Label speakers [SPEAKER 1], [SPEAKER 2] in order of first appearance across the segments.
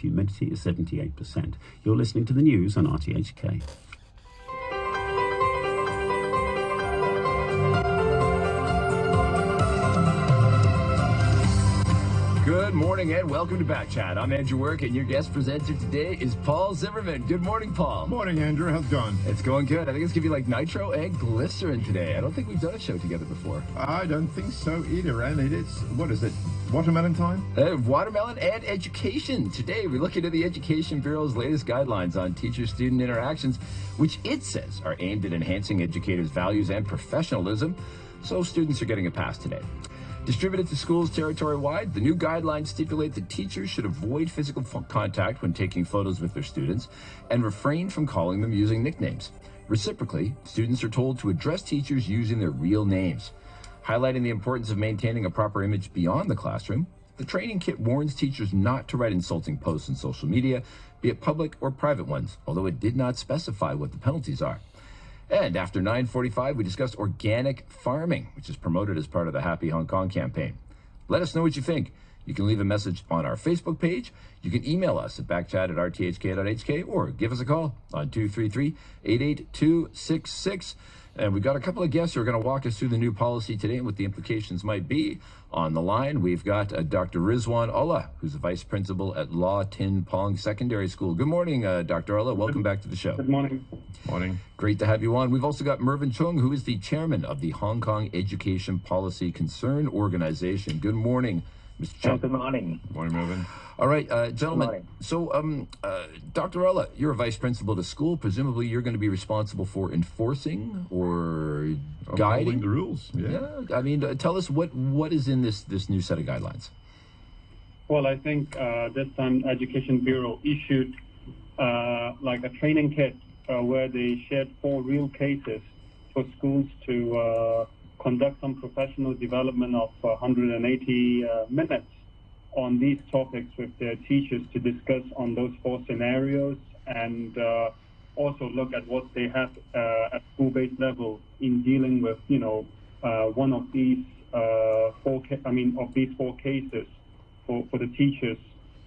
[SPEAKER 1] humidity is 78%. You're listening to the news on RTHK.
[SPEAKER 2] Good morning and welcome to Backchat. I'm Andrew Work, and your guest presenter today is Paul Zimmerman. Good morning, Paul.
[SPEAKER 3] Morning, Andrew. How's it going?
[SPEAKER 2] It's going good. I think it's going to be like nitro and glycerin today. I don't think we've done a show together before.
[SPEAKER 3] I don't think so either, and it is, what is it, watermelon time?
[SPEAKER 2] Watermelon and education. Today, we're looking at the Education Bureau's latest guidelines on teacher-student interactions, which it says are aimed at enhancing educators' values and professionalism, so students are getting a pass today. Distributed to schools territory-wide, the new guidelines stipulate that teachers should avoid physical contact when taking photos with their students and refrain from calling them using nicknames. Reciprocally, students are told to address teachers using their real names. Highlighting the importance of maintaining a proper image beyond the classroom, the training kit warns teachers not to write insulting posts on social media, be it public or private ones, although it did not specify what the penalties are. And after 9:45, we discussed organic farming, which is promoted as part of the Happy Hong Kong campaign. Let us know what you think. You can leave a message on our Facebook page. You can email us at backchat@rthk.hk or give us a call on 233-88266. And we've got a couple of guests who are going to walk us through the new policy today and what the implications might be. On the line, we've got Dr. Rizwan Ullah, who's a vice principal at Law Tin Pong Secondary School. Good morning, Dr. Ullah. Welcome back to the show.
[SPEAKER 4] Good morning.
[SPEAKER 3] Morning.
[SPEAKER 2] Great to have you on. We've also got Mervyn Chung, who is the chairman of the Hong Kong Education Policy Concern Organization. Good morning, Mr. Chung.
[SPEAKER 4] Good morning.
[SPEAKER 3] Morning, Mervyn.
[SPEAKER 2] All right, gentlemen.
[SPEAKER 4] morning.
[SPEAKER 2] So, Dr. Ullah, you're a vice principal to school. Presumably, you're going to be responsible for enforcing or guiding
[SPEAKER 3] Following the rules. Yeah.
[SPEAKER 2] I mean, tell us what is in this new set of guidelines.
[SPEAKER 4] Well, I think this time Education Bureau issued like a training kit where they shared 4 real cases for schools to conduct some professional development of 180 minutes on these topics with their teachers to discuss on those 4 scenarios and also look at what they have at school-based level in dealing with, one of these 4 cases for the teachers.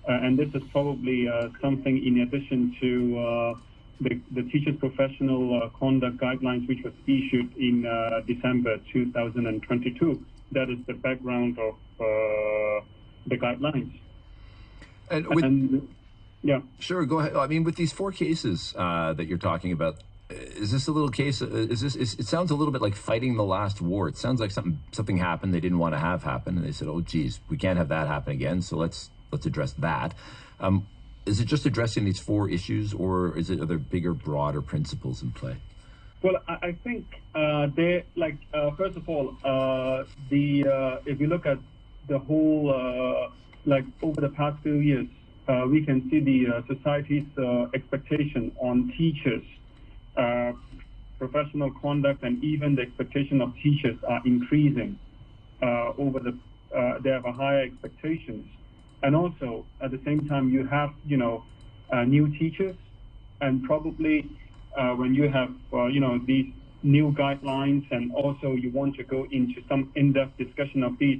[SPEAKER 4] And this is probably something in addition to the teachers' professional conduct guidelines, which was issued in December 2022. That is the background of the guidelines. Yeah.
[SPEAKER 2] Sure, go ahead. I mean, with these 4 cases that you're talking about, is this a little case? It sounds a little bit like fighting the last war. It sounds like something happened they didn't want to have happen, and they said, "Oh, geez, we can't have that happen again. So let's address that." Is it just addressing these 4 issues, or are there bigger, broader principles in play?
[SPEAKER 4] Well, I think first of all, if you look at the whole over the past few years, we can see the society's expectation on teachers, professional conduct, and even the expectation of teachers are increasing. They have a higher expectations, and also at the same time you have new teachers, and probably when you have these new guidelines, and also you want to go into some in-depth discussion of these,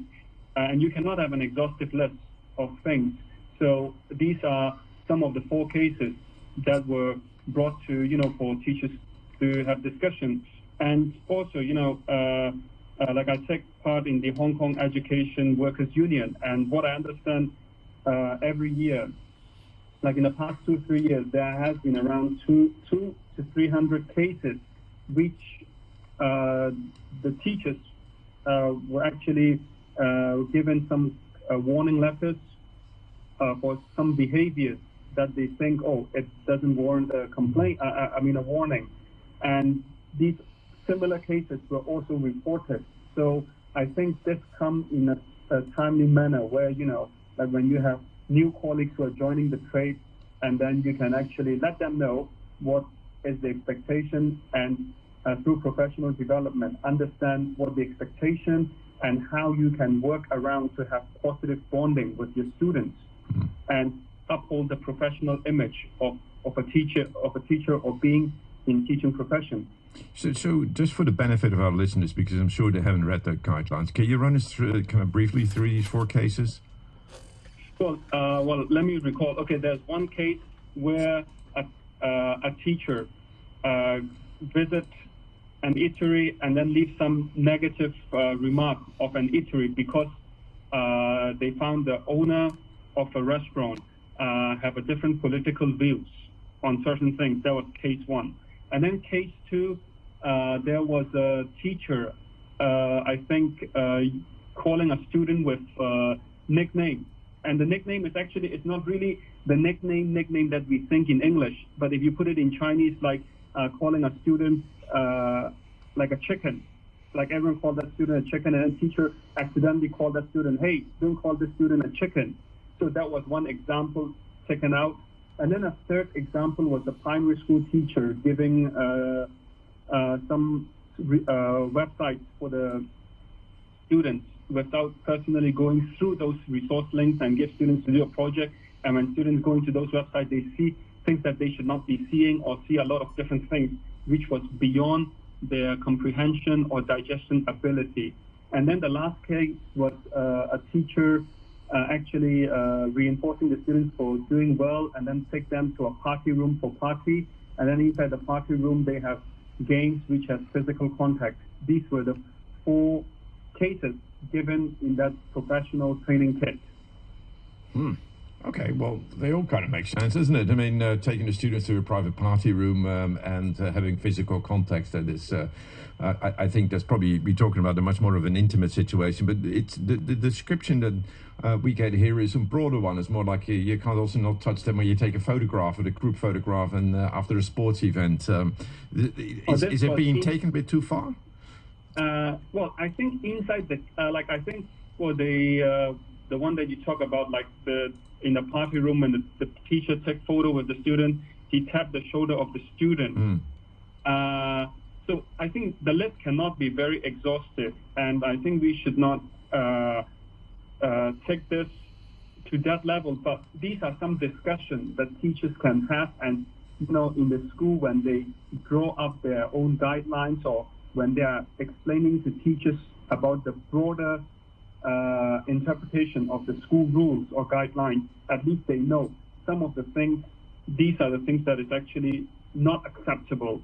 [SPEAKER 4] and you cannot have an exhaustive list of things. So these are some of the 4 cases that were brought to, for teachers to have discussions. And also, I take part in the Hong Kong Education Workers Union, and what I understand every year, like in the past 2-3 years, there has been around 200 to 300 cases which the teachers were actually given some warning letters for some behaviors that they think, it doesn't warrant a complaint, a warning. And these similar cases were also reported. So I think this comes in a timely manner where, like when you have new colleagues who are joining the trade, and then you can actually let them know what is the expectation, and through professional development, understand what the expectation and how you can work around to have positive bonding with your students and uphold the professional image of a teacher or being in teaching profession.
[SPEAKER 3] So just for the benefit of our listeners, because I'm sure they haven't read the guidelines, can you run us through, kind of briefly through these 4 cases?
[SPEAKER 4] Well, let me recall. Okay, there's one case where a teacher visits an eatery and then leaves some negative remark of an eatery because they found the owner of a restaurant have a different political views on certain things. That was case one. And then case two, there was a teacher, I think, calling a student with nickname. And the nickname is actually, it's not really the nickname that we think in English, but if you put it in Chinese, like calling a student like a chicken, like everyone called that student a chicken, and then teacher accidentally called that student, hey, don't call this student a chicken. So that was one example taken out. And then a third example was a primary school teacher giving some websites for the students without personally going through those resource links and give students to do a project. And when students go into those websites, they see things that they should not be seeing or see a lot of different things, which was beyond their comprehension or digestion ability. And then the last case was a teacher actually reinforcing the students for doing well and then take them to a party room for party. And then inside the party room, they have games which have physical contact. These were the 4 cases given in that professional training kit.
[SPEAKER 5] Okay, well, they all kind of make sense, isn't it? I mean, taking the students to a private party room and having physical contact, that is, I think that's probably, we're talking about a much more of an intimate situation, but it's the description that we get here is a broader one. It's more like you can't also not touch them when you take a photograph or a group photograph and after a sports event. Is it being taken a bit too far?
[SPEAKER 4] Well, I think inside the, the one that you talk about, like in the party room when the teacher took photo with the student, he tapped the shoulder of the student. So I think the list cannot be very exhaustive, and I think we should not take this to that level. But these are some discussions that teachers can have, and in the school when they draw up their own guidelines or when they are explaining to teachers about the broader interpretation of the school rules or guidelines, at least they know some of the things. These are the things that is actually not acceptable.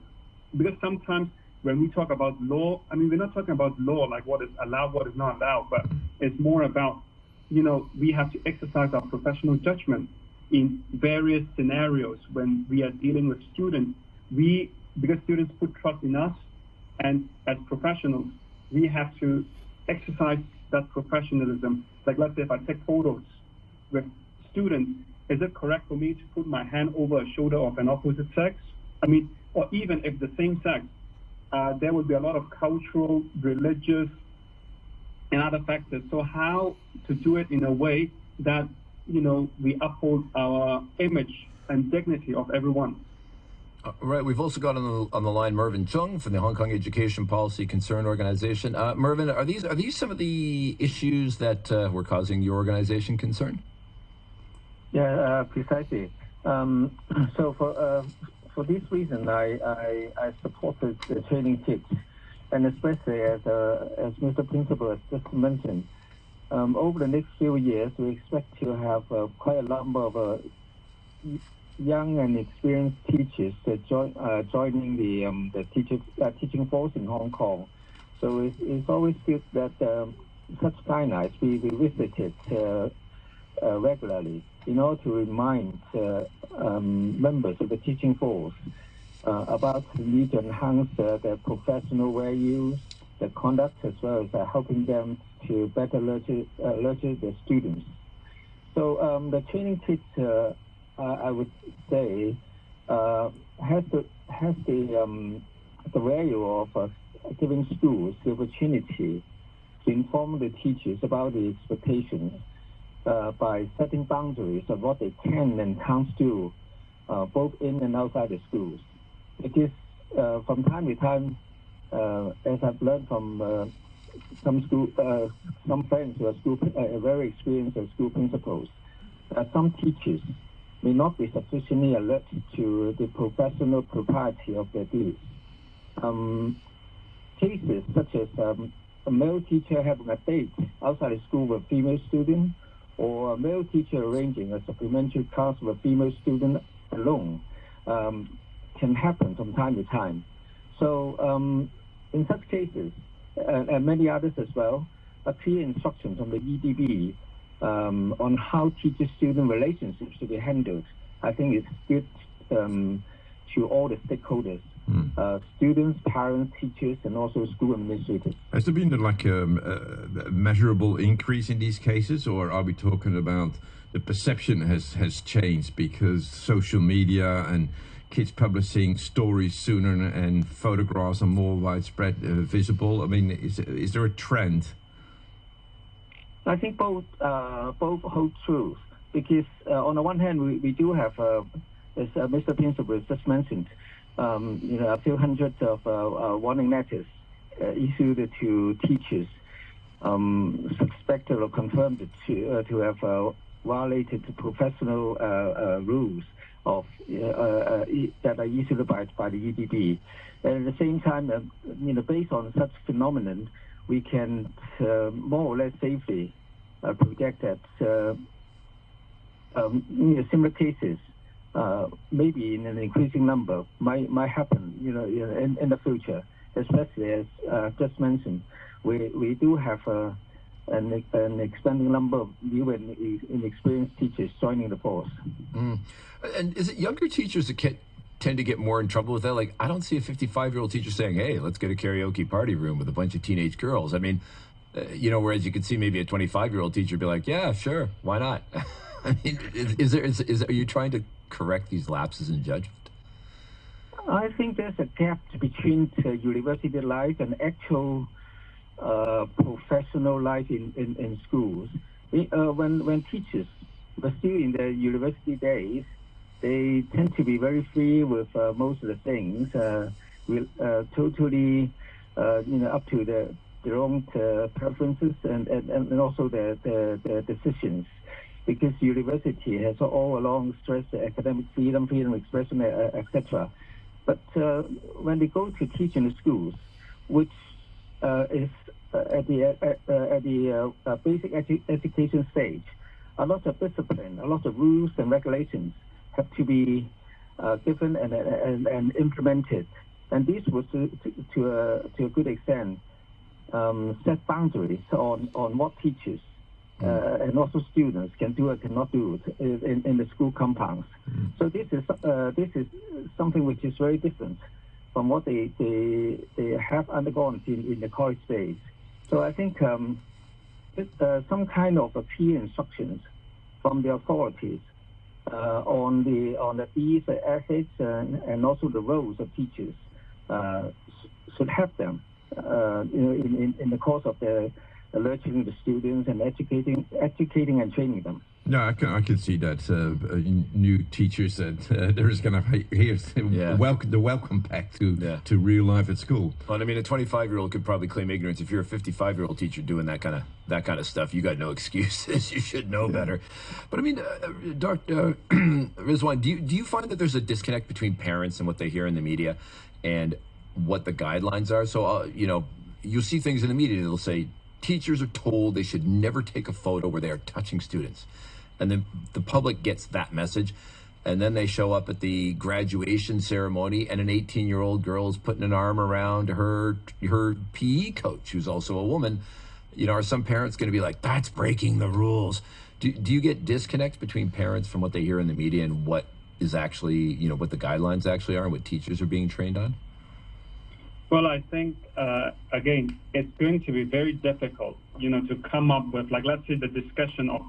[SPEAKER 4] Because sometimes when we talk about law, I mean, we're not talking about law like what is allowed, what is not allowed, but it's more about, we have to exercise our professional judgment in various scenarios when we are dealing with students. Because students put trust in us, and as professionals, we have to exercise that professionalism. Like, let's say if I take photos with students, is it correct for me to put my hand over a shoulder of an opposite sex? I mean, or even if the same sex, there would be a lot of cultural, religious, and other factors. So how to do it in a way that, we uphold our image and dignity of everyone.
[SPEAKER 2] Right. We've also got on the line Mervyn Chung from the Hong Kong Education Policy Concern Organization. Mervyn, are these some of the issues that were causing your organization concern?
[SPEAKER 6] Yeah, precisely. So for this reason, I supported the training kits, and especially as Mr. Principal has just mentioned, over the next few years, we expect to have quite a number of young and experienced teachers joining the teaching force in Hong Kong. So it's always good that such guidelines be revisited regularly in order to remind members of the teaching force about the need to enhance their professional values, their conduct, as well as helping them to better nurture their students. So the training kit, I would say, has the value of giving schools the opportunity to inform the teachers about the expectations by setting boundaries of what they can and can't do, both in and outside the schools. Because from time to time, as I've learned from some friends who are very experienced as school principals, some teachers may not be sufficiently alert to the professional propriety of their duties. Cases such as a male teacher having a date outside the school with a female student, or a male teacher arranging a supplementary class with a female student alone can happen from time to time. So in such cases, and many others as well, a clear instruction from the EDB on how teacher-student relationships should be handled, I think is good to all the stakeholders, students, parents, teachers, and also school administrators.
[SPEAKER 5] Has there been like a measurable increase in these cases, or are we talking about the perception has changed because social media and kids publishing stories sooner and photographs are more widespread, visible? I mean, is there a trend?
[SPEAKER 6] I think both hold true, because on the one hand, we do have, as Mr. Principal just mentioned, a few hundreds of warning letters issued to teachers suspected or confirmed to have violated the professional rules of that are issued by the EDB. And at the same time, based on such phenomenon, we can more or less safely project that similar cases, maybe in an increasing number, might happen, in the future. Especially as just mentioned, we do have an expanding number of new and inexperienced teachers joining the force.
[SPEAKER 2] And is it younger teachers that tend to get more in trouble with that? Like, I don't see a 55-year-old teacher saying, "Hey, let's get a karaoke party room with a bunch of teenage girls." I mean, whereas you could see maybe a 25-year-old teacher be like, "Yeah, sure, why not?" I mean, are you trying to correct these lapses in judgment?
[SPEAKER 6] I think there's a gap between university life and actual professional life in schools. When teachers were still in their university days, they tend to be very free with most of the things, totally up to their own preferences and also their decisions, because university has all along stressed academic freedom of expression, etc. But when they go to teach in the schools, which is at the basic education stage, a lot of discipline, a lot of rules and regulations have to be given and implemented, and this was to a good extent set boundaries on what teachers and also students can do or cannot do in the school compounds. So this is something which is very different from what they have undergone in the college days. So I think some kind of clear instructions from the authorities on the fees, the ethics, and also the roles of teachers should help them in the course of the nurturing the students and educating and training them.
[SPEAKER 5] No, I can see that new teachers that there is going to the welcome pack to real life at school.
[SPEAKER 2] Well, I mean, a 25-year-old could probably claim ignorance. If you're a 55-year-old teacher doing that kind of stuff, you got no excuses. You should know better. But I mean, Dr. Rizwan, do you find that there's a disconnect between parents and what they hear in the media and what the guidelines are? So you'll see things in the media that'll say teachers are told they should never take a photo where they are touching students. And then the public gets that message, and then they show up at the graduation ceremony, and an 18-year-old girl is putting an arm around her PE coach, who's also a woman. Are some parents going to be like, "That's breaking the rules"? Do you get disconnects between parents from what they hear in the media and what is actually, what the guidelines actually are and what teachers are being trained on?
[SPEAKER 4] Well, I think, again, it's going to be very difficult, to come up with, let's say, the discussion of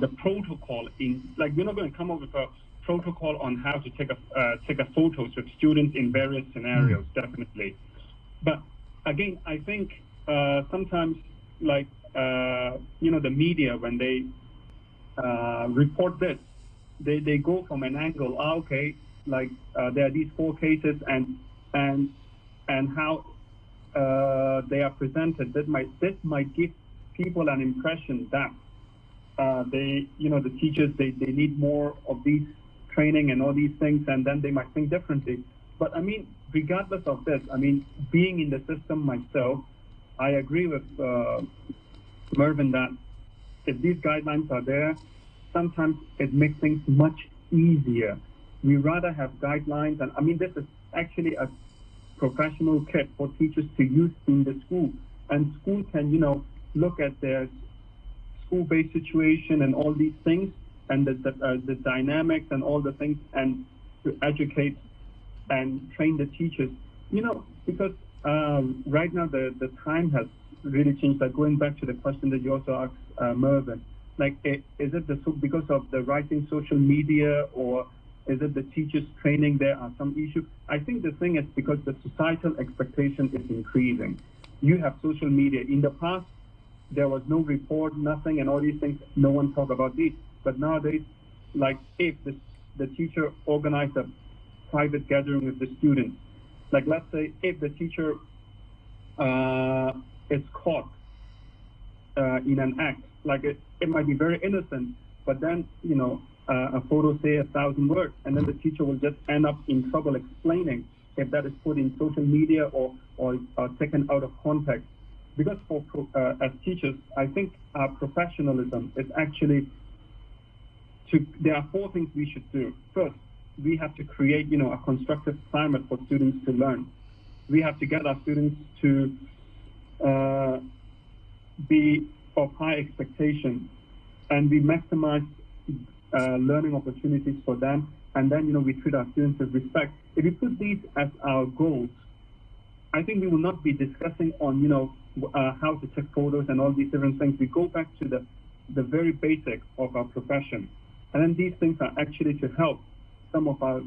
[SPEAKER 4] the protocol we're not going to come up with a protocol on how to take a photos with students in various scenarios, definitely. But again, I think sometimes, the media, when they report this, they go from an angle, there are these 4 cases and how they are presented. This might give people an impression that the teachers they need more of these training and all these things, and then they might think differently. But I mean, regardless of this, I mean, being in the system myself, I agree with Mervyn that if these guidelines are there, sometimes it makes things much easier. We rather have guidelines, and I mean, this is actually a professional kit for teachers to use in the school, and school can, look at their school-based situation and all these things, and the dynamics and all the things, and to educate and train the teachers. Because right now the time has really changed. Like going back to the question that you also asked, Mervyn, like is it because of the rising social media, or is it the teachers training? There are some issues. I think the thing is because the societal expectation is increasing. You have social media. In the past, there was no report, nothing, and all these things. No one talked about these. But nowadays, like if the teacher organized a private gathering with the students, like let's say if the teacher is caught in an act, like it might be very innocent, but then a photo say 1,000 words, and then the teacher will just end up in trouble explaining if that is put in social media or taken out of context. Because as teachers, I think our professionalism is actually there are 4 things we should do. First, we have to create a constructive climate for students to learn. We have to get our students to be of high expectations, and we maximize learning opportunities for them, and then we treat our students with respect. If we put these as our goals, I think we will not be discussing on how to take photos and all these different things. We go back to the very basic of our profession, and then these things are actually to help some of our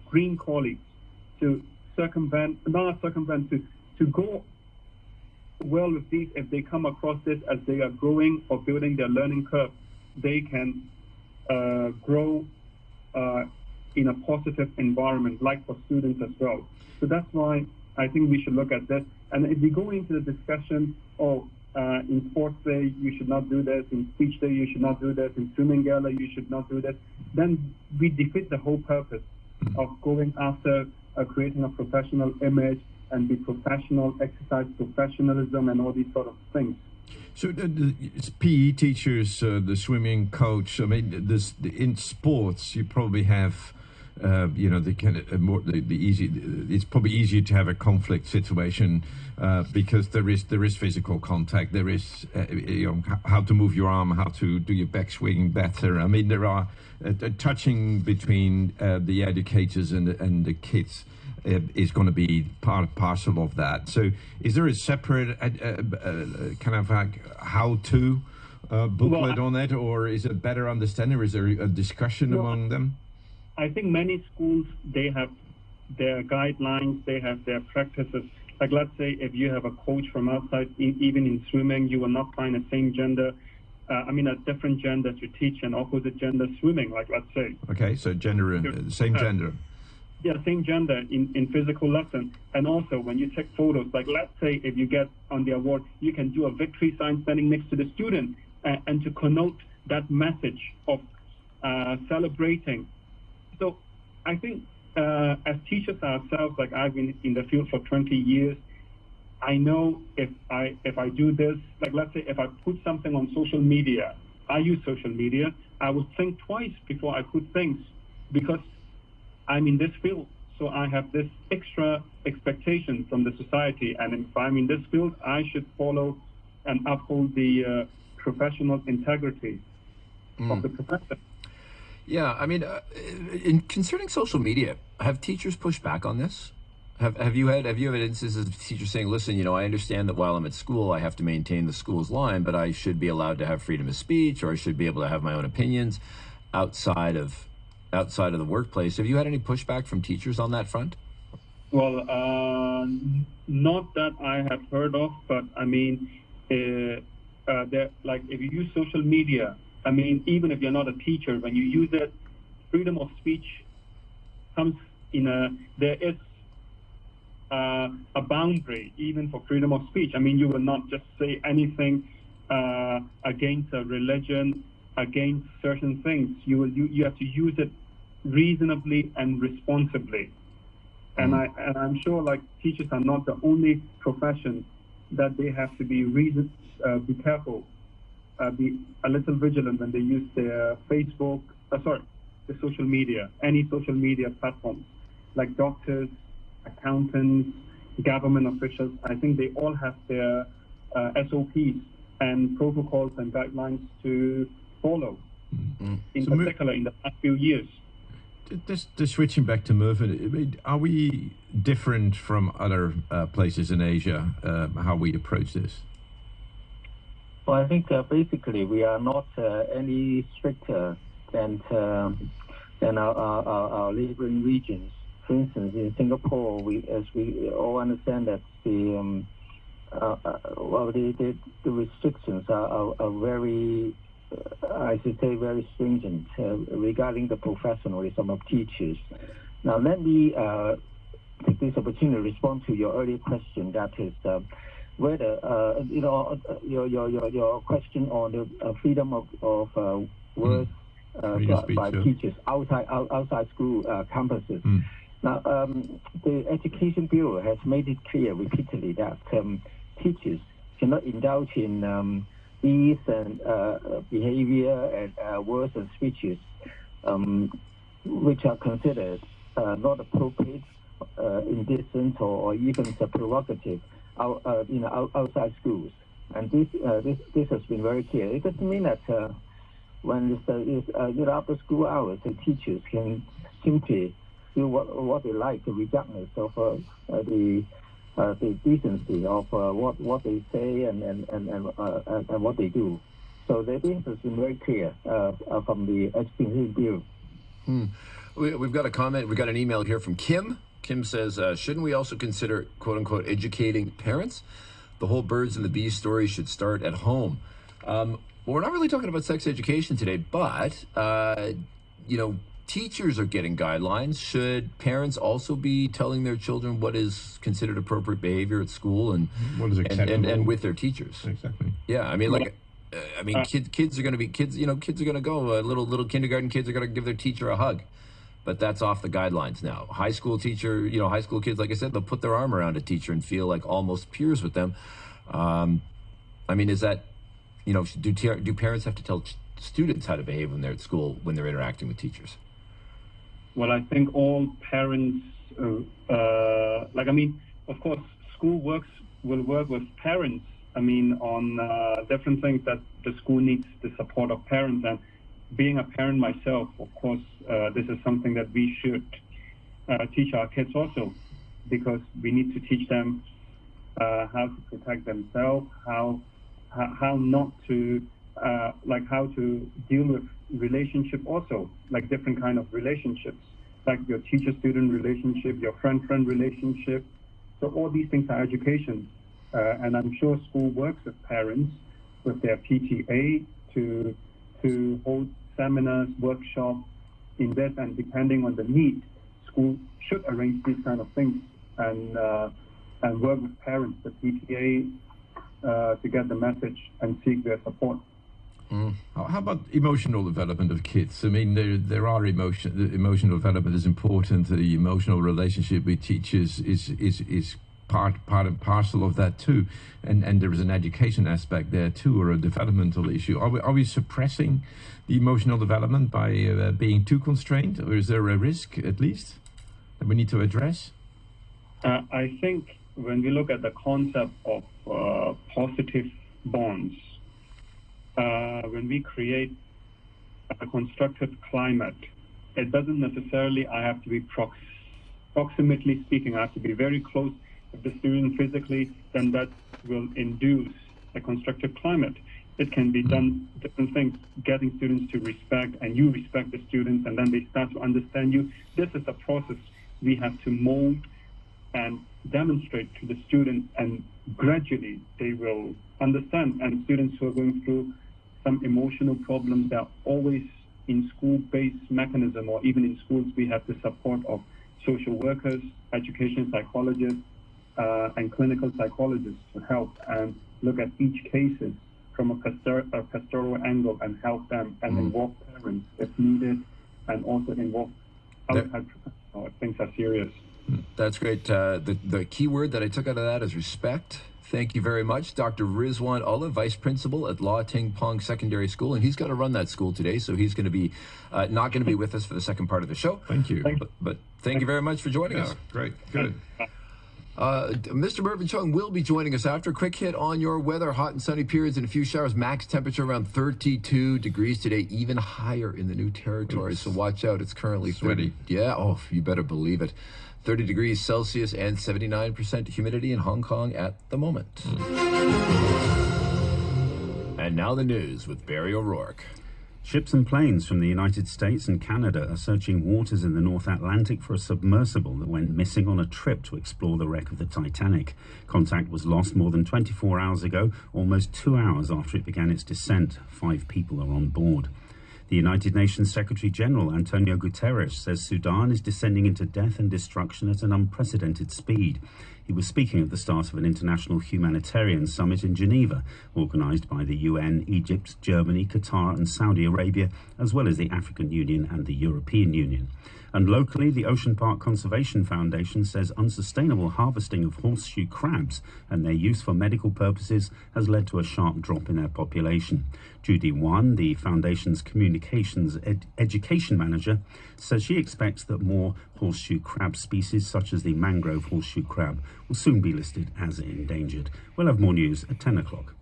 [SPEAKER 4] green colleagues to to go well with these. If they come across this as they are growing or building their learning curve, they can grow in a positive environment, like for students as well. So that's why I think we should look at this. And if we go into the discussion, in sports day, you should not do this, in speech day, you should not do this, in swimming gala, you should not do this, then we defeat the whole purpose of going after creating a professional image and be professional, exercise professionalism and all these sort of things.
[SPEAKER 5] So it's PE teachers, the swimming coach. I mean, in sports, you probably have, the kind of more the easy. It's probably easier to have a conflict situation because there is physical contact. There is how to move your arm, how to do your backswing better. I mean, there are touching between the educators and the kids. Is going to be part and parcel of that. So is there a separate kind of like how-to booklet on that, or is it better understanding, or is there a discussion among them?
[SPEAKER 4] I think many schools, they have their guidelines, they have their practices. Like let's say if you have a coach from outside, even in swimming, you will not find a same gender, a different gender to teach an opposite gender swimming, like let's say.
[SPEAKER 5] Okay, so same gender.
[SPEAKER 4] Yeah, same gender in physical lesson. And also when you take photos, like let's say if you get on the award, you can do a victory sign standing next to the student and to connote that message of celebrating. So I think as teachers ourselves, like I've been in the field for 20 years, I know if I do this, like let's say if I put something on social media, I use social media, I would think twice before I put things, because I'm in this field, so I have this extra expectation from the society, and if I'm in this field, I should follow and uphold the professional integrity of the profession.
[SPEAKER 2] Yeah, I mean, concerning social media, have teachers pushed back on this? Have you had instances of teachers saying, "Listen, I understand that while I'm at school, I have to maintain the school's line, but I should be allowed to have freedom of speech, or I should be able to have my own opinions outside of the workplace." Have you had any pushback from teachers on that front?
[SPEAKER 4] Well, not that I have heard of, but I mean, like if you use social media, I mean, even if you're not a teacher, when you use it, freedom of speech comes there is a boundary even for freedom of speech. I mean, you will not just say anything against a religion, against certain things. You have to use it reasonably and responsibly. And I'm sure like teachers are not the only profession that they have to be careful be a little vigilant when they use their Facebook, the social media, any social media platforms, like doctors, accountants, government officials. I think they all have their SOPs and protocols and guidelines to follow, in particular in the past few years.
[SPEAKER 5] Just switching back to Mervyn, are we different from other places in Asia, how we approach this?
[SPEAKER 6] Well, I think basically we are not any stricter than our neighboring regions. For instance, in Singapore, as we all understand that the restrictions are very, I should say, very stringent regarding the professionalism of teachers. Now, let me take this opportunity to respond to your earlier question. That is whether your question on the freedom of words by teachers outside school campuses. Now, the Education Bureau has made it clear repeatedly that teachers cannot indulge in these behavior and words and speeches which are considered not appropriate, indecent, or even prerogative outside schools. And this has been very clear. It doesn't mean that when after school hours, the teachers can simply do what they like, regardless of the decency of what they say and what they do. So this has been very clear from the Education Bureau.
[SPEAKER 2] We've got a comment. We've got an email here from Kim. Kim says, shouldn't we also consider, quote unquote, educating parents? The whole birds and the bees story should start at home. Well, we're not really talking about sex education today, but, teachers are getting guidelines. Should parents also be telling their children what is considered appropriate behavior at school and
[SPEAKER 5] what is acceptable
[SPEAKER 2] and with their teachers?
[SPEAKER 5] Exactly.
[SPEAKER 2] Yeah, I mean, kids are going to be kids. Kids are going to go. Little kindergarten kids are going to give their teacher a hug, but that's off the guidelines now. High school teacher, high school kids, like I said, they'll put their arm around a teacher and feel like almost peers with them. Is that, do parents have to tell students how to behave when they're at school, when they're interacting with teachers?
[SPEAKER 4] Well, I think all parents, of course, school will work with parents, on different things that the school needs the support of parents. And being a parent myself, of course, this is something that we should teach our kids also, because we need to teach them how to protect themselves, how not to, how to deal with relationship also, like different kind of relationships, like your teacher-student relationship, your friend-friend relationship. So all these things are education. And I'm sure school works with parents, with their PTA to hold seminars, workshops in this, and depending on the need, school should arrange these kind of things and work with parents, the PTA, to get the message and seek their support.
[SPEAKER 5] How about emotional development of kids? There are emotional development is important. The emotional relationship with teachers is part and parcel of that too, and there is an education aspect there too, or a developmental issue. Are we suppressing the emotional development by being too constrained, or is there a risk at least that we need to address?
[SPEAKER 4] I think when we look at the concept of positive bonds, when we create a constructive climate, it doesn't necessarily I have to be proximately speaking, I have to be very close with the student physically, then that will induce a constructive climate. It can be done different things, getting students to respect, and you respect the students, and then they start to understand you. This is a process we have to mold and demonstrate to the students, and gradually they will understand. And students who are going through some emotional problems, that are always in school-based mechanism, or even in schools, we have the support of social workers, education psychologists, and clinical psychologists to help and look at each cases from a pastoral angle and help them, and involve parents if needed, and also involve outside professionals if things are serious.
[SPEAKER 2] That's great. The key word that I took out of that is respect. Thank you very much. Dr. Rizwan Ullah, Vice Principal at Law Ting Pong Secondary School, and he's got to run that school today, so he's going to be not going to be with us for the second part of the show.
[SPEAKER 5] Thank you.
[SPEAKER 2] But thank you very much for joining us.
[SPEAKER 5] Great. Good.
[SPEAKER 2] Mr. Mervyn Chung will be joining us after. A quick hit on your weather. Hot and sunny periods and a few showers. Max temperature around 32 degrees today, even higher in the new territory. So watch out. It's currently
[SPEAKER 5] sweaty.
[SPEAKER 2] Yeah, oh, you better believe it. 30 degrees Celsius and 79% humidity in Hong Kong at the moment. And now the news with Barry O'Rourke.
[SPEAKER 1] Ships and planes from the United States and Canada are searching waters in the North Atlantic for a submersible that went missing on a trip to explore the wreck of the Titanic. Contact was lost more than 24 hours ago, almost 2 hours after it began its descent. 5 people are on board. The United Nations Secretary-General Antonio Guterres says Sudan is descending into death and destruction at an unprecedented speed. He was speaking at the start of an international humanitarian summit in Geneva, organised by the UN, Egypt, Germany, Qatar and Saudi Arabia, as well as the African Union and the European Union. And locally, the Ocean Park Conservation Foundation says unsustainable harvesting of horseshoe crabs and their use for medical purposes has led to a sharp drop in their population. Judy Wan, the foundation's communications education manager, says she expects that more horseshoe crab species, such as the mangrove horseshoe crab, will soon be listed as endangered. We'll have more news at 10 o'clock.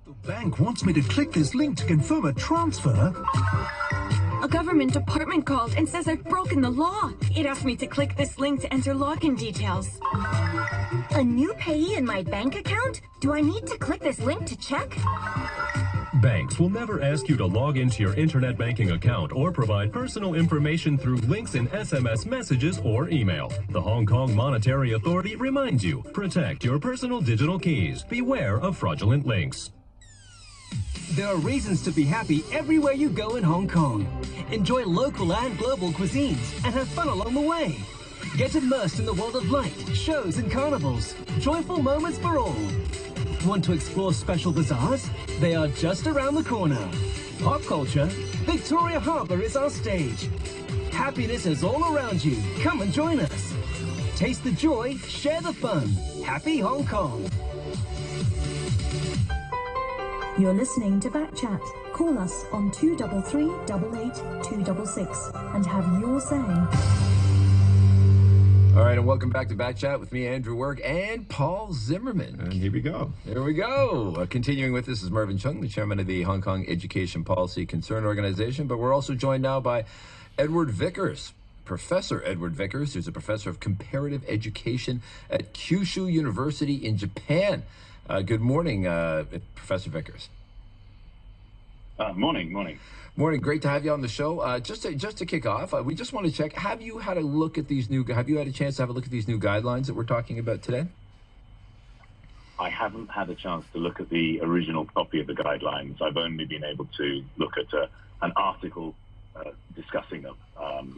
[SPEAKER 7] The bank wants me to click this link to confirm a transfer.
[SPEAKER 8] A government department called and says I've broken the law. It asked me to click this link to enter login details. A new payee in my bank account? Do I need to click this link to check?
[SPEAKER 9] Banks will never ask you to log into your internet banking account or provide personal information through links in SMS messages or email. The Hong Kong Monetary Authority reminds you, protect your personal digital keys. Beware of fraudulent links.
[SPEAKER 7] There are reasons to be happy everywhere you go in Hong Kong. Enjoy local and global cuisines and have fun along the way. Get immersed in the world of light, shows and carnivals. Joyful moments for all. Want to explore special bazaars? They are just around the corner. Pop culture? Victoria Harbour is our stage. Happiness is all around you. Come and join us. Taste the joy, share the fun. Happy Hong Kong.
[SPEAKER 10] You're listening to Backchat. Call us on 233 88 266 and have your say.
[SPEAKER 2] All right, and welcome back to Backchat with me, Andrew Work, and Paul Zimmerman.
[SPEAKER 5] And here we go.
[SPEAKER 2] There we go. Continuing with this is Mervyn Chung, the chairman of the Hong Kong Education Policy Concern Organization, but we're also joined now by Edward Vickers. Professor Edward Vickers, who's a professor of comparative education at Kyushu University in Japan. Good morning, Professor Vickers.
[SPEAKER 11] Morning.
[SPEAKER 2] Great to have you on the show. Just to kick off, we just want to check: have you had a look at these new? Have you had a chance to have a look at these new guidelines that we're talking about today?
[SPEAKER 11] I haven't had a chance to look at the original copy of the guidelines. I've only been able to look at an article discussing them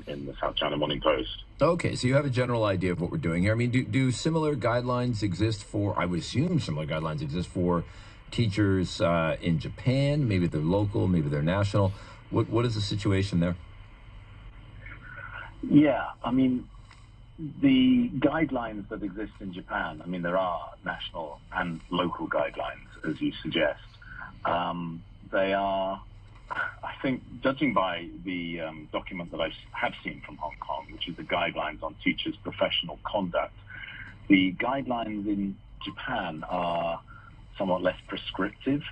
[SPEAKER 11] in the South China Morning Post.
[SPEAKER 2] Okay, so you have a general idea of what we're doing here. I mean, do similar guidelines exist for? I would assume similar guidelines exist for teachers in Japan. Maybe they're local, maybe they're national. What is the situation there?
[SPEAKER 11] Yeah, I mean, the guidelines that exist in Japan, I mean, there are national and local guidelines, as you suggest. They are, I think, judging by the document that I have seen from Hong Kong, which is the Guidelines on Teachers' Professional Conduct, the guidelines in Japan are somewhat less prescriptive.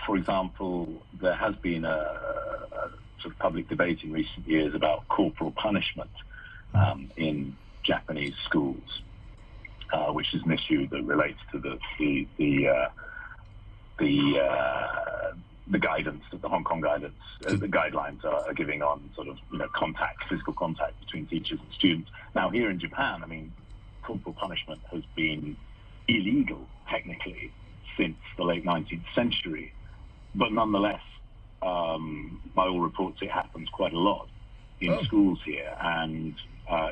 [SPEAKER 11] For example, there has been a sort of public debate in recent years about corporal punishment in Japanese schools, which is an issue that relates to the guidance that the Hong Kong guidance, the guidelines are giving on sort of physical contact between teachers and students. Now here in Japan, I mean, corporal punishment has been illegal technically since the late 19th century, but nonetheless, by all reports, it happens quite a lot in schools here and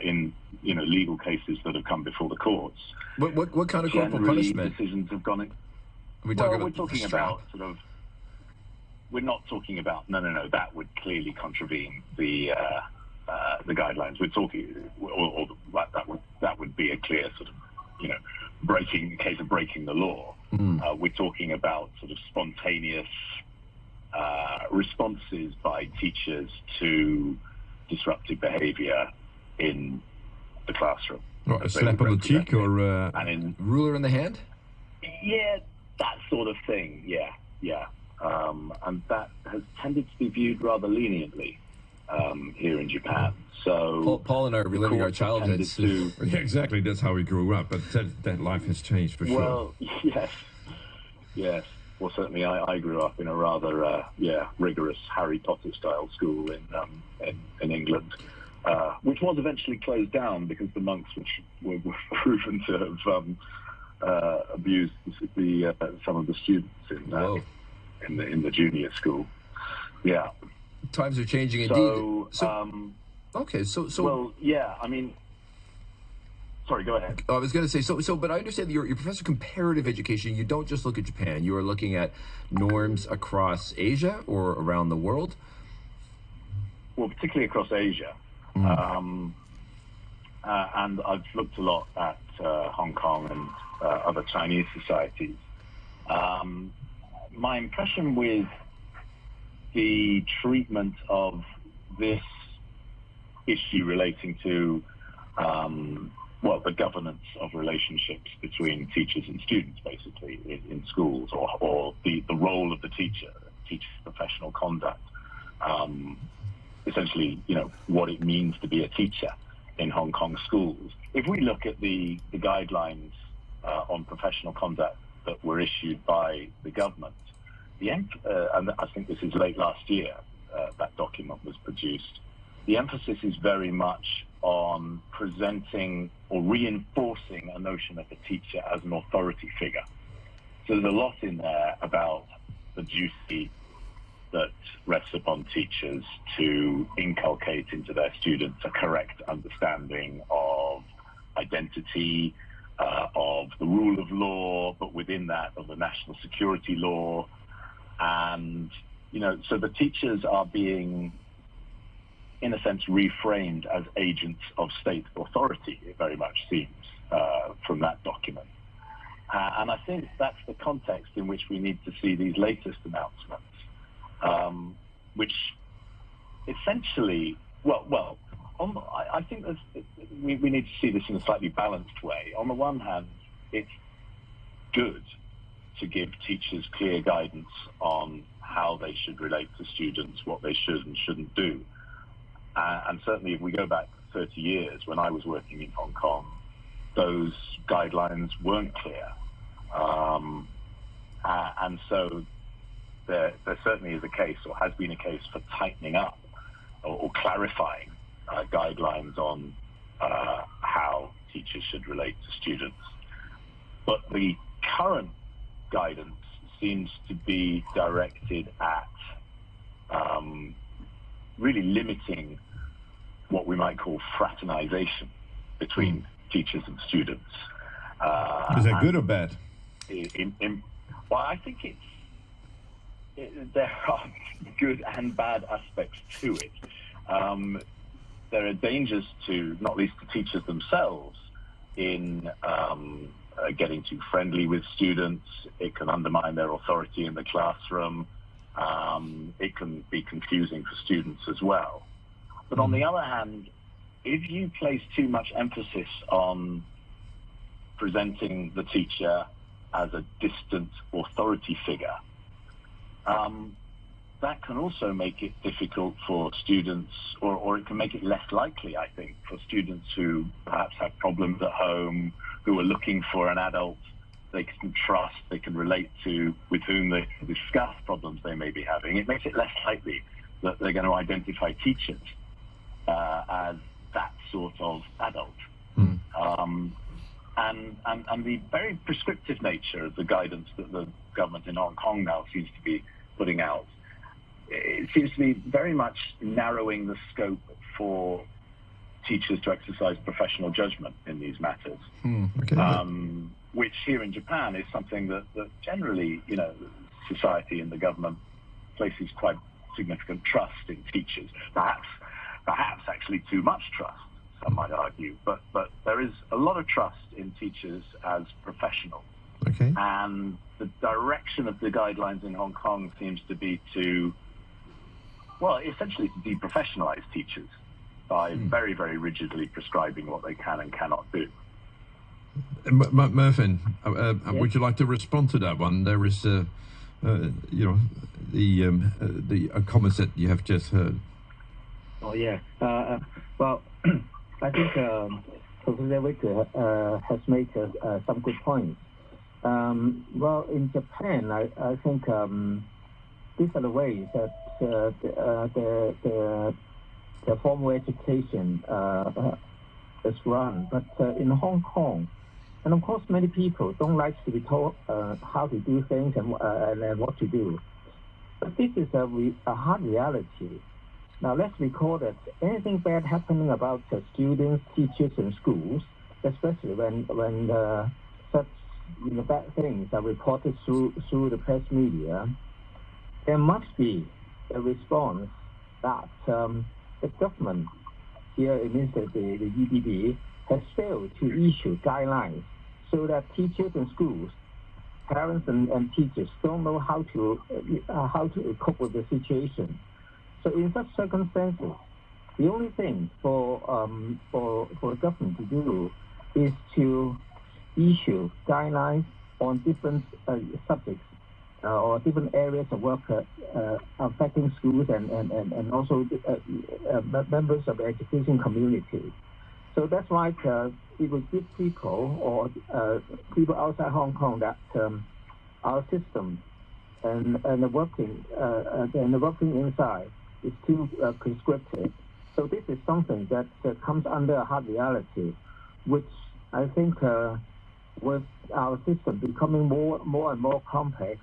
[SPEAKER 11] in legal cases that have come before the courts.
[SPEAKER 2] What kind of corporal punishment?
[SPEAKER 11] Decisions have gone in. We're talking about sort of. We're not talking about no. That would clearly contravene the guidelines. We're talking, or that would be a clear sort of breaking the law. We're talking about sort of spontaneous responses by teachers to disruptive behavior in the classroom.
[SPEAKER 5] What, a slap on the cheek or
[SPEAKER 2] ruler in the hand?
[SPEAKER 11] Yeah, that sort of thing. Yeah. And that has tended to be viewed rather leniently here in Japan. So
[SPEAKER 2] Paul and I are reliving our childhoods.
[SPEAKER 5] Yeah, exactly. That's how we grew up. But that life has changed for sure.
[SPEAKER 11] Well, yes. Well, certainly I grew up in a rather rigorous Harry Potter style school in England, which was eventually closed down because the monks were proven to have abused some of the students in the junior school. Yeah.
[SPEAKER 2] Times are changing indeed. Well, yeah. I mean, sorry, go ahead.
[SPEAKER 11] I
[SPEAKER 2] was going to say, but I understand that you're Professor of Comparative Education. You don't just look at Japan. You are looking at norms across Asia or around the world?
[SPEAKER 11] Well, particularly across Asia. And I've looked a lot at Hong Kong and other Chinese societies. My impression with the treatment of this issue relating to the governance of relationships between teachers and students, basically, in schools, or the role of the teacher's professional conduct, essentially, what it means to be a teacher in Hong Kong schools. If we look at the guidelines on professional conduct that were issued by the government, and I think this is late last year, that document was produced, the emphasis is very much on presenting or reinforcing a notion of the teacher as an authority figure. So there's a lot in there about the duty that rests upon teachers to inculcate into their students a correct understanding of identity, of the rule of law, but within that of the national security law. And, so the teachers are being, in a sense, reframed as agents of state authority, it very much seems, from that document. And I think that's the context in which we need to see these latest announcements, which essentially, I think we need to see this in a slightly balanced way. On the one hand, it's good to give teachers clear guidance on how they should relate to students, what they should and shouldn't do. And certainly if we go back 30 years, when I was working in Hong Kong, those guidelines weren't clear. And so there certainly is a case, or has been a case, for tightening up or clarifying guidelines on how teachers should relate to students. But the current guidance seems to be directed at really limiting what we might call fraternization between teachers and students.
[SPEAKER 5] Is that good or bad?
[SPEAKER 11] Well, I think there are good and bad aspects to it. There are dangers to, not least to teachers themselves, in getting too friendly with students. It can undermine their authority in the classroom. It can be confusing for students as well. But on the other hand, if you place too much emphasis on presenting the teacher as a distant authority figure, that can also make it difficult for students, or it can make it less likely, I think, for students who perhaps have problems at home, who are looking for an adult they can trust, they can relate to, with whom they can discuss problems they may be having. It makes it less likely that they're going to identify teachers as that sort of adult. And the very prescriptive nature of the guidance that the government in Hong Kong now seems to be putting out, it seems to be very much narrowing the scope for teachers to exercise professional judgment in these matters. Which here in Japan is something that generally, society and the government places quite significant trust in teachers. Perhaps actually too much trust. I might argue. But there is a lot of trust in teachers as professionals.
[SPEAKER 5] Okay.
[SPEAKER 11] And the direction of the guidelines in Hong Kong seems to be to, well, essentially to deprofessionalize teachers by very, very rigidly prescribing what they can and cannot do.
[SPEAKER 5] Mervyn, would you like to respond to that one? There is, the comments that you have just heard.
[SPEAKER 6] Oh yeah. Well, I think Professor Victor has made some good points. Well, in Japan, I think these are the ways that the formal education is run. But in Hong Kong, and of course, many people don't like to be told how to do things and what to do. But this is a hard reality. Now, let's recall that anything bad happening about students, teachers, and schools, especially when such bad things are reported through the press media, there must be a response that the government, here it means that the EDB, has failed to issue guidelines so that teachers and schools, parents and teachers don't know how to cope with the situation. So in such circumstances, the only thing for the government to do is to issue guidelines on different subjects or different areas of work affecting schools and also members of the education community. So that's why it will give people or people outside Hong Kong that our system and the working inside is too prescriptive. So this is something that comes under a hard reality, which I think with our system becoming more and more complex,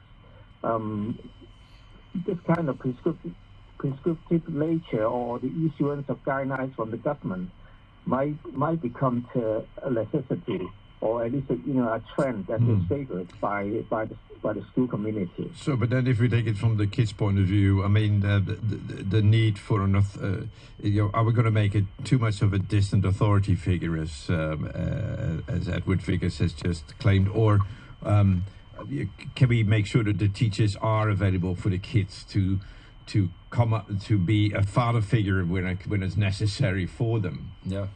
[SPEAKER 6] this kind of prescriptive nature or the issuance of guidelines from the government might become a necessity, or at least a trend that is favored by the school community.
[SPEAKER 5] So, but then if we take it from the kids' point of view, I mean, the need for enough, are we going to make it too much of a distant authority figure, as Edward Vickers has just claimed, or can we make sure that the teachers are available for the kids to come up to be a father figure when it's necessary for them?
[SPEAKER 2] Yeah.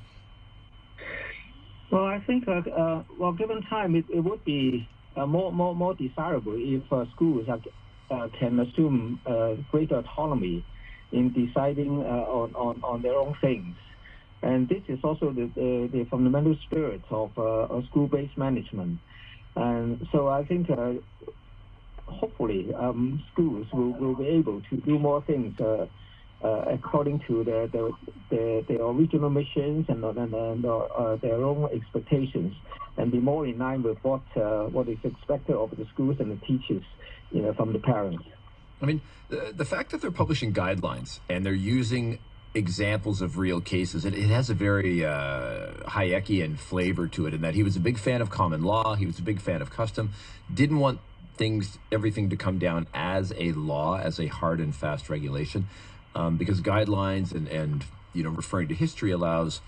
[SPEAKER 6] Well, I think given time, it would be more desirable if schools can assume greater autonomy in deciding on their own things, and this is also the fundamental spirit of school-based management. And so I think hopefully schools will be able to do more things according to their original missions and their own expectations, and be more in line with what is expected of the schools and the teachers, from the parents.
[SPEAKER 2] I mean, the fact that they're publishing guidelines and they're using examples of real cases, it has a very Hayekian flavor to it, in that he was a big fan of common law, he was a big fan of custom, didn't want everything to come down as a law, as a hard and fast regulation, because guidelines and referring to history allows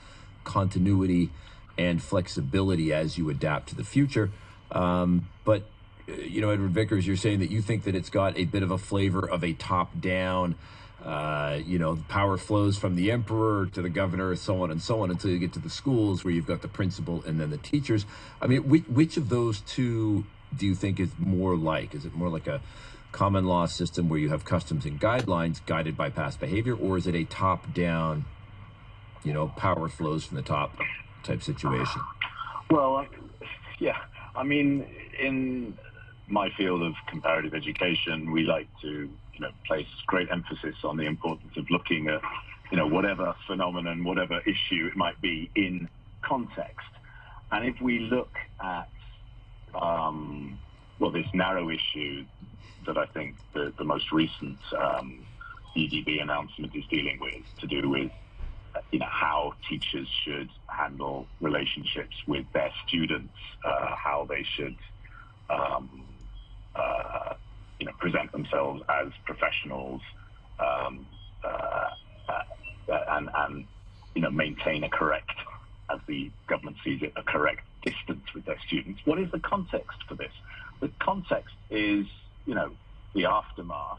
[SPEAKER 2] continuity and flexibility as you adapt to the future. But Edward Vickers, you're saying that you think that it's got a bit of a flavor of a top-down, power flows from the emperor to the governor, so on, until you get to the schools where you've got the principal and then the teachers. I mean, which of those two do you think is more like? Is it more like a common law system where you have customs and guidelines guided by past behavior, or is it a top-down, power flows from the top type situation?
[SPEAKER 11] Well, yeah. I mean, in my field of comparative education, we like to, place great emphasis on the importance of looking at, whatever phenomenon, whatever issue it might be in context. And if we look at, this narrow issue that I think the most recent EDB announcement is dealing with, to do with, how teachers should handle relationships with their students, how they should, present themselves as professionals, and maintain a correct as the government sees it, a correct distance with their students. What is the context for this? The context is, the aftermath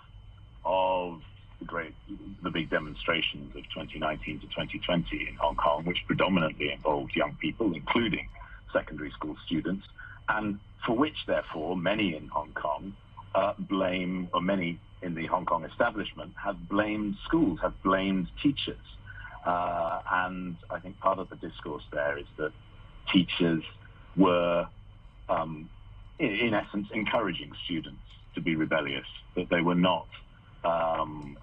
[SPEAKER 11] of the big demonstrations of 2019 to 2020 in Hong Kong, which predominantly involved young people, including secondary school students, and for which, therefore, many in Hong Kong many in the Hong Kong establishment have blamed schools, have blamed teachers. And I think part of the discourse there is that teachers were, in essence, encouraging students to be rebellious, that they were not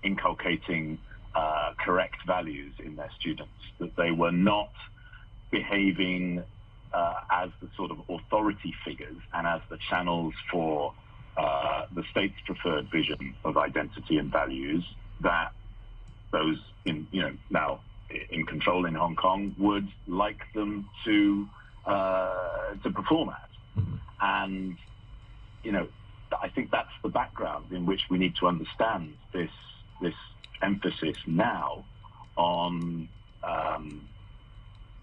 [SPEAKER 11] inculcating correct values in their students, that they were not behaving as the sort of authority figures and as the channels for the state's preferred vision of identity and values that those now in control in Hong Kong would like them to perform at. And I think that's the background in which we need to understand this emphasis now on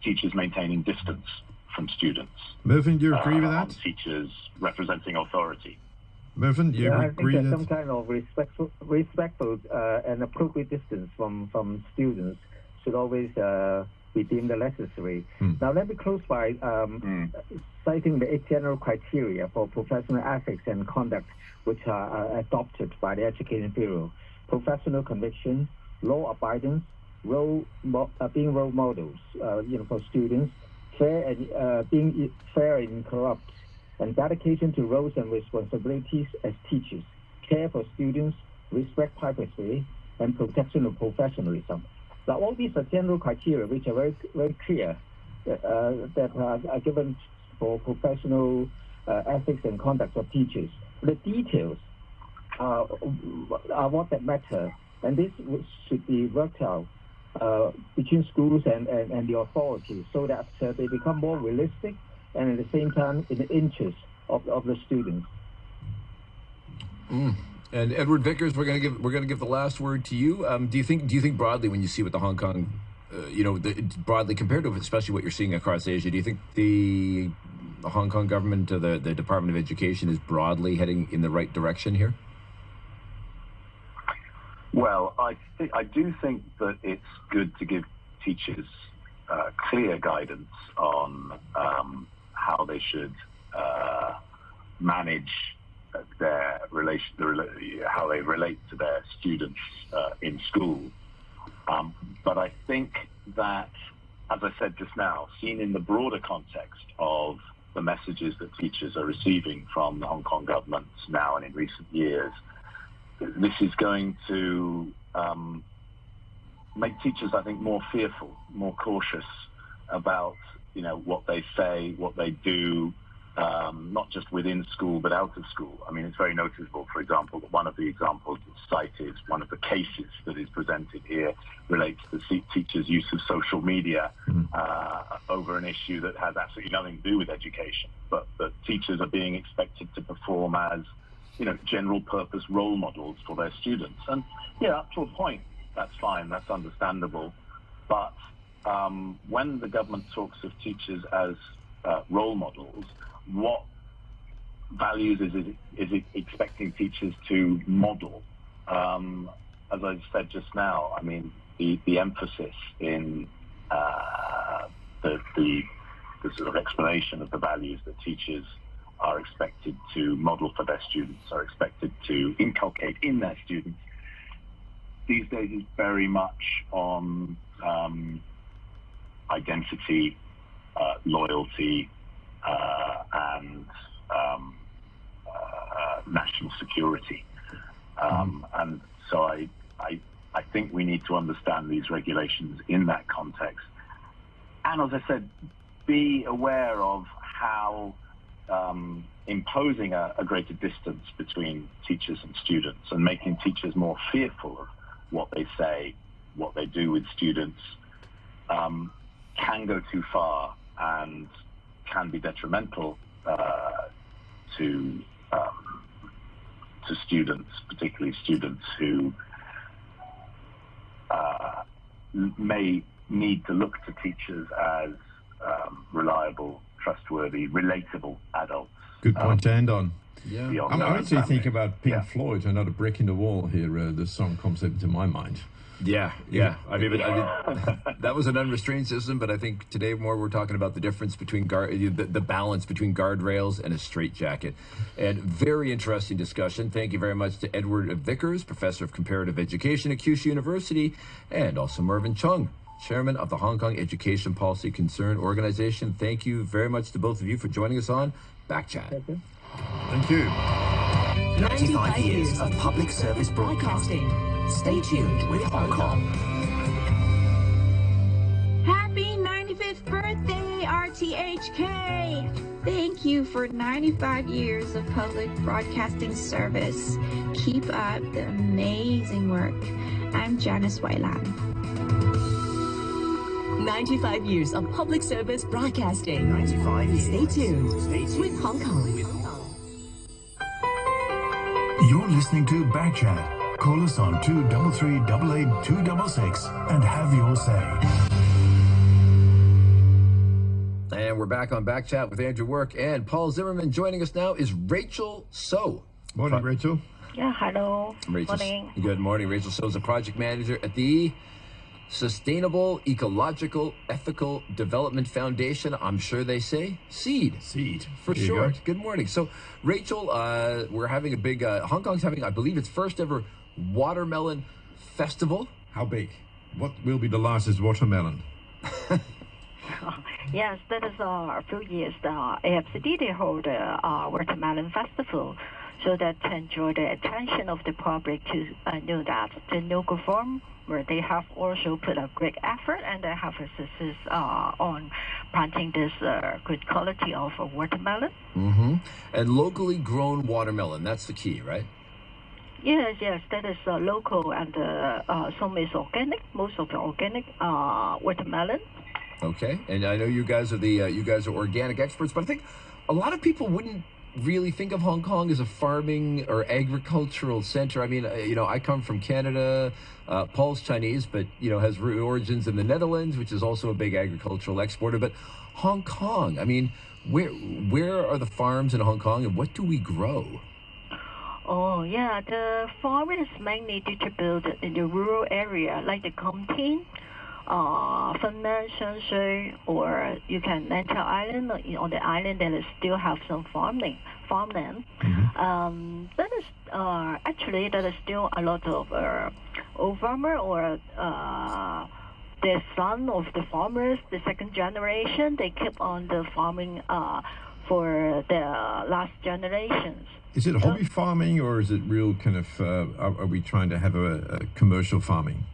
[SPEAKER 11] teachers maintaining distance from students.
[SPEAKER 5] Mervyn, do you agree with that?
[SPEAKER 11] Teachers representing authority.
[SPEAKER 5] Mervyn, do you agree
[SPEAKER 6] I think
[SPEAKER 5] that?
[SPEAKER 6] some kind of respectful and appropriate distance from students should always be deemed necessary. Now, let me close by citing the 8 general criteria for professional ethics and conduct, which are adopted by the Education Bureau: professional conviction, law abidance, being role models, for students, being fair and incorrupt, and dedication to roles and responsibilities as teachers, care for students, respect privacy, and protection of professionalism. Now, all these are general criteria which are very, very clear that are given for professional ethics and conduct of teachers. The details are what that matter, and this should be worked out between schools and the authorities so that they become more realistic and at the same time in the interest of the students.
[SPEAKER 2] And Edward Vickers, we're gonna give the last word to you. Do you think broadly, when you see what the Hong Kong, broadly compared to especially what you're seeing across Asia, do you think the Hong Kong government, the Department of Education, is broadly heading in the right direction here?
[SPEAKER 11] Well, I do think that it's good to give teachers clear guidance on how they should manage their how they relate to their students in school. But I think that, as I said just now, seen in the broader context of the messages that teachers are receiving from the Hong Kong government now and in recent years, this is going to make teachers, I think, more fearful, more cautious about, what they say, what they do, not just within school, but out of school. I mean, it's very noticeable, for example, that one of the examples cited, one of the cases that is presented here, relates to teachers' use of social media over an issue that has absolutely nothing to do with education, but that teachers are being expected to perform as, general purpose role models for their students. And yeah, up to a point, that's fine, that's understandable. But when the government talks of teachers as role models, what values is it expecting teachers to model? As I said just now, I mean, the emphasis in the sort of explanation of the values that teachers are expected to model for their students, are expected to inculcate in their students, these days is very much on identity, loyalty, and national security. And so I think we need to understand these regulations in that context. And as I said, be aware of how imposing a greater distance between teachers and students and making teachers more fearful of what they say, what they do with students, can go too far and can be detrimental to students, particularly students who may need to look to teachers as reliable, trustworthy, relatable adults.
[SPEAKER 5] Good point to end on.
[SPEAKER 11] Yeah.
[SPEAKER 5] I'm actually thinking about Pink Floyd, another brick in the wall here. The song comes into my mind.
[SPEAKER 2] Yeah. I mean, that was an unrestrained system, but I think today more we're talking about the difference between the balance between guardrails and a straitjacket. And very interesting discussion. Thank you very much to Edward Vickers, Professor of Comparative Education at Kyushu University, and also Mervyn Chung, Chairman of the Hong Kong Education Policy Concern Organization. Thank you very much to both of you for joining us on Backchat.
[SPEAKER 5] Thank you.
[SPEAKER 7] 95 years of public service broadcasting. Stay tuned with Hong Kong.
[SPEAKER 8] Happy 95th birthday, RTHK! Thank you for 95 years of public broadcasting service. Keep up the amazing work. I'm Janice Weilan.
[SPEAKER 10] 95 years of public service broadcasting.
[SPEAKER 7] 95 years.
[SPEAKER 10] Stay tuned with Hong Kong.
[SPEAKER 12] You're listening to Backchat. Call us on 233-88-266 and have your say.
[SPEAKER 2] And we're back on Backchat with Andrew Work and Paul Zimmerman. Joining us now is Rachel So.
[SPEAKER 5] Morning, Rachel.
[SPEAKER 13] Yeah, hello.
[SPEAKER 2] Morning. Good morning. Rachel So is a project manager at the Sustainable Ecological Ethical Development Foundation. I'm sure they say SEED.
[SPEAKER 5] SEED.
[SPEAKER 2] For short. Good morning. So, Rachel, we're having a big, Hong Kong's having, I believe, its first ever watermelon festival.
[SPEAKER 5] How big? What will be the largest watermelon?
[SPEAKER 13] Yes, that is a few years. The AFCD, they hold a watermelon festival so that to enjoy the attention of the public to know that the local farm where they have also put a great effort and they have a success on planting this good quality of watermelon.
[SPEAKER 2] Mm-hmm. And locally grown watermelon, that's the key, right?
[SPEAKER 13] Yes, that is local and some is organic, most of the organic watermelon.
[SPEAKER 2] Okay, and I know you guys are organic experts, but I think a lot of people wouldn't really think of Hong Kong as a farming or agricultural center. I mean, I come from Canada. Paul's Chinese, but has origins in the Netherlands, which is also a big agricultural exporter. But Hong Kong, I mean, where are the farms in Hong Kong, and what do we grow?
[SPEAKER 13] Oh yeah, the farm is mainly distributed in the rural area, like the Comtin, Fenman, Shanxi, or you can enter island. On the island, there is still have some farmland.
[SPEAKER 5] Mm-hmm.
[SPEAKER 13] That is actually that is still a lot of old farmer or the son of the farmers, the second generation. They keep on the farming for the last generations.
[SPEAKER 5] Is it hobby farming or is it real kind of? Are we trying to have a commercial farming?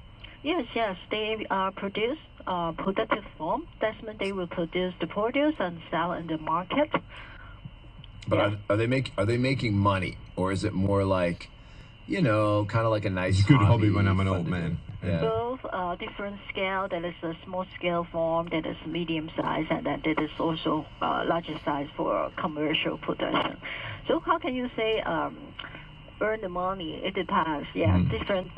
[SPEAKER 13] Yes. They produce productive farm. That's when they will produce the produce and sell in the market.
[SPEAKER 2] But are they making money, or is it more like, kind of like a nice
[SPEAKER 5] it's a good hobby when I'm an old man?
[SPEAKER 2] Yeah.
[SPEAKER 13] Both different scale. There is a small scale farm, that is medium size, and then there is also larger size for commercial production. So how can you say earn the money? It depends. Yeah, different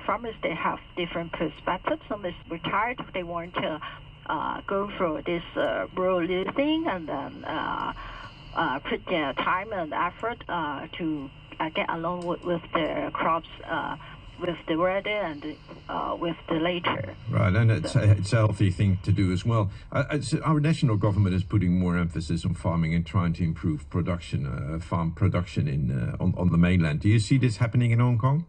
[SPEAKER 13] farmers, they have different perspectives. Some is retired, they want to go for this rural living and then put their time and effort to get along with the crops, with the weather and with the later.
[SPEAKER 5] Right, and it's a healthy thing to do as well. Our national government is putting more emphasis on farming and trying to improve production, farm production on the mainland. Do you see this happening in Hong Kong?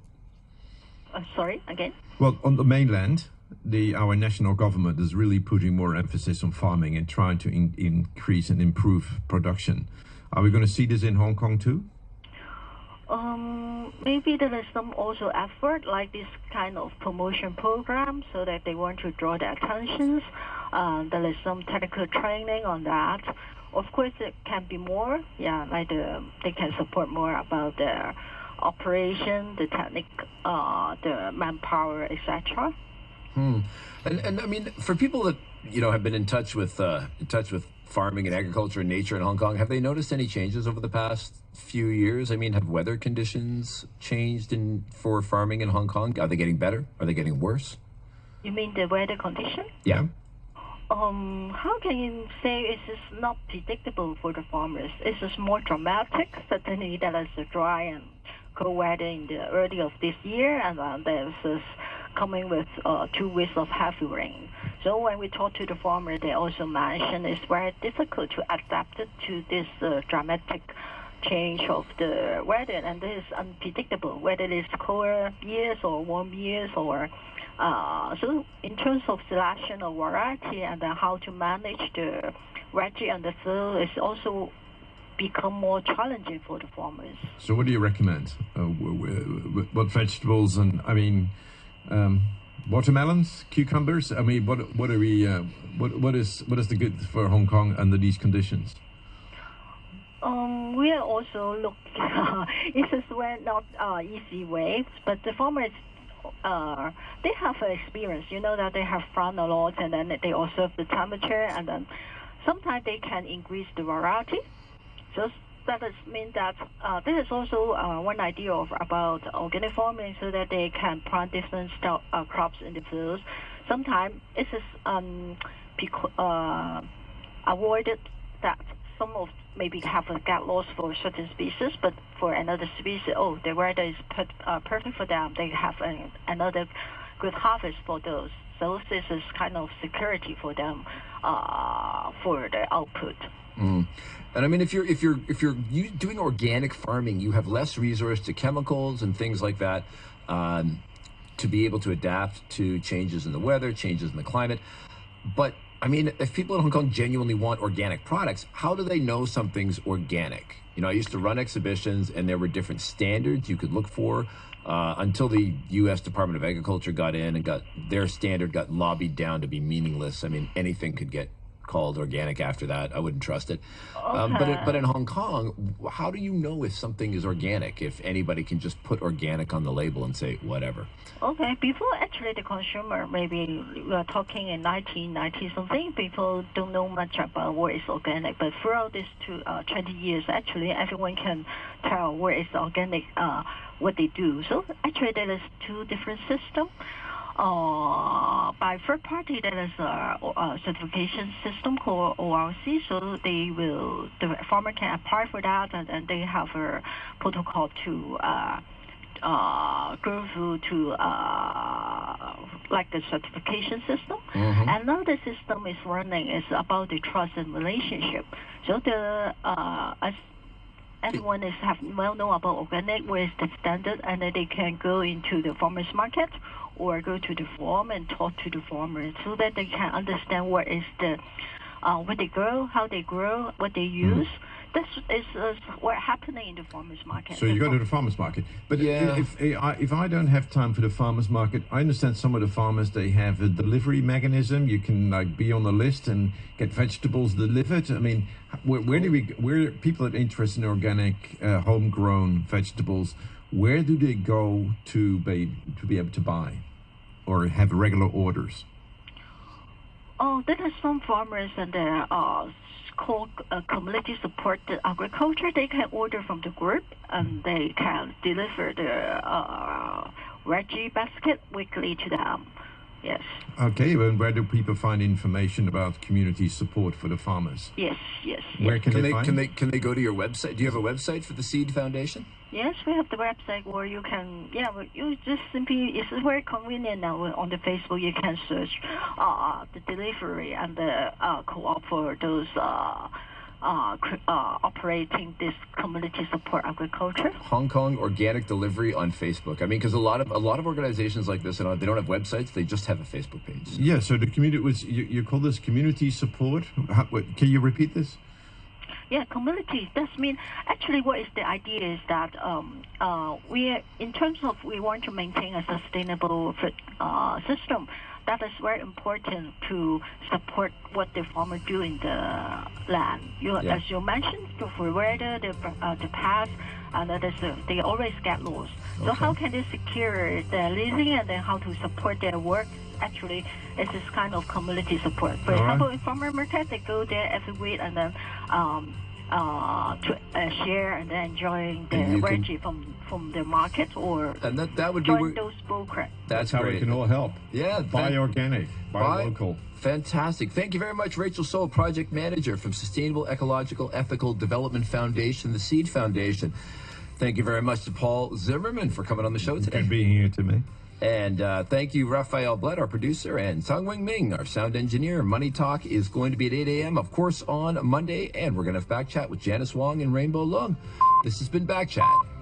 [SPEAKER 13] Sorry, again?
[SPEAKER 5] Well, on the mainland, our national government is really putting more emphasis on farming and trying to increase and improve production. Are we going to see this in Hong Kong too?
[SPEAKER 13] Maybe there is some also effort like this kind of promotion program so that they want to draw the attentions. There is some technical training on that. Of course, it can be more. Yeah, like they can support more about the operation, the technique, the manpower, etc.
[SPEAKER 2] And I mean, for people that have been in touch with farming and agriculture and nature in Hong Kong, have they noticed any changes over the past few years? I mean, have weather conditions changed for farming in Hong Kong? Are they getting better? Are they getting worse?
[SPEAKER 13] You mean the weather condition?
[SPEAKER 2] Yeah.
[SPEAKER 13] How can you say it is not predictable for the farmers? It is more dramatic. Certainly, there is a dry and cold weather in the early of this year, and there's this coming with 2 weeks of heavy rain. So when we talk to the farmer, they also mention it's very difficult to adapt it to this dramatic change of the weather, and this is unpredictable, whether it is colder years or warm years or so in terms of selection of variety and how to manage the veggie and the field is also become more challenging for the farmers.
[SPEAKER 5] So what do you recommend? What vegetables and watermelons, cucumbers? I mean, what are we? What is the good for Hong Kong under these conditions?
[SPEAKER 13] We are also look. It is not easy way, but the farmers. They have experience. You know that they have farmed a lot, and then they observe the temperature, and then sometimes they can increase the variety. So that is mean that this is also one idea about organic farming, so that they can plant different crops in the fields. Sometimes it is avoided that some of maybe have a get loss for certain species, but for another species, the weather is perfect for them. They have another good harvest for those. So this is kind of security for them for the output.
[SPEAKER 2] Mm. And I mean, if you're doing organic farming, you have less resource to chemicals and things like that to be able to adapt to changes in the weather, changes in the climate. But I mean, if people in Hong Kong genuinely want organic products, how do they know something's organic? You know, I used to run exhibitions, and there were different standards you could look for until the U.S. Department of Agriculture got in and got their standard got lobbied down to be meaningless. I mean, anything could get called organic after that. I wouldn't trust it.
[SPEAKER 13] Okay.
[SPEAKER 2] But in Hong Kong, how do you know if something is organic? If anybody can just put organic on the label and say whatever?
[SPEAKER 13] Okay, before actually the consumer, maybe we are talking in 1990 something, people don't know much about what is organic. But throughout these 20 years, actually everyone can tell what is organic, what they do. So actually there is 2 different systems. By third party, there is a certification system called ORC, so the farmer can apply for that, and they have a protocol to go through to like the certification system.
[SPEAKER 2] Mm-hmm.
[SPEAKER 13] Another system is running is about the trust and relationship. So as everyone is well known about organic, what is the standard, and then they can go into the farmers market or go to the farm and talk to the farmers so that they can understand what is the what they grow, how they grow, what they use. This is what's happening in the farmers market.
[SPEAKER 5] So you go to the farmers market, but
[SPEAKER 2] Yeah.
[SPEAKER 5] if I don't have time for the farmers market, I understand some of the farmers, they have a delivery mechanism. You can like be on the list and get vegetables delivered. I mean, where people are interested in organic, homegrown vegetables, where do they go to be able to buy or have regular orders?
[SPEAKER 13] There are some farmers and they're called community support agriculture. They can order from the group and they can deliver the veggie basket weekly to them. Yes.
[SPEAKER 5] Okay, and where do people find information about community support for the farmers?
[SPEAKER 13] Yes.
[SPEAKER 5] Where can they find?
[SPEAKER 2] Can they go to your website? Do you have a website for the Seed Foundation?
[SPEAKER 13] Yes, we have the website where you can, you just simply, it's very convenient now on the Facebook. You can search the delivery and the co-op for those operating this community support agriculture.
[SPEAKER 2] Hong Kong organic delivery on Facebook. I mean, because a lot of organizations like this, they don't have websites; they just have a Facebook page.
[SPEAKER 5] Yeah. So the community was you call this community support. Can you repeat this?
[SPEAKER 13] Yeah, communities. That means actually what is the idea is that in terms of we want to maintain a sustainable system. That is very important to support what the farmer do in the land. As you mentioned, for weather, the past, and they always get lost. Okay. So how can they secure their living and then how to support their work? Actually, it's this kind of community support. For example, in farmer market, they go there every week and then share and then join the registry from the market, or
[SPEAKER 2] and that would
[SPEAKER 13] join
[SPEAKER 2] be
[SPEAKER 13] those broker.
[SPEAKER 5] That's how we can all help.
[SPEAKER 2] Yeah,
[SPEAKER 5] buy organic, buy local.
[SPEAKER 2] Fantastic. Thank you very much, Rachel Soul, Project Manager from Sustainable Ecological Ethical Development Foundation, the Seed Foundation. Thank you very much to Paul Zimmerman for coming on the show today.
[SPEAKER 5] Good being here to me.
[SPEAKER 2] And thank you, Raphael Blett, our producer, and Songwing Ming, our sound engineer. Money Talk is going to be at 8 a.m., of course, on Monday, and we're going to have Backchat with Janice Wong and Rainbow Lung. This has been Backchat.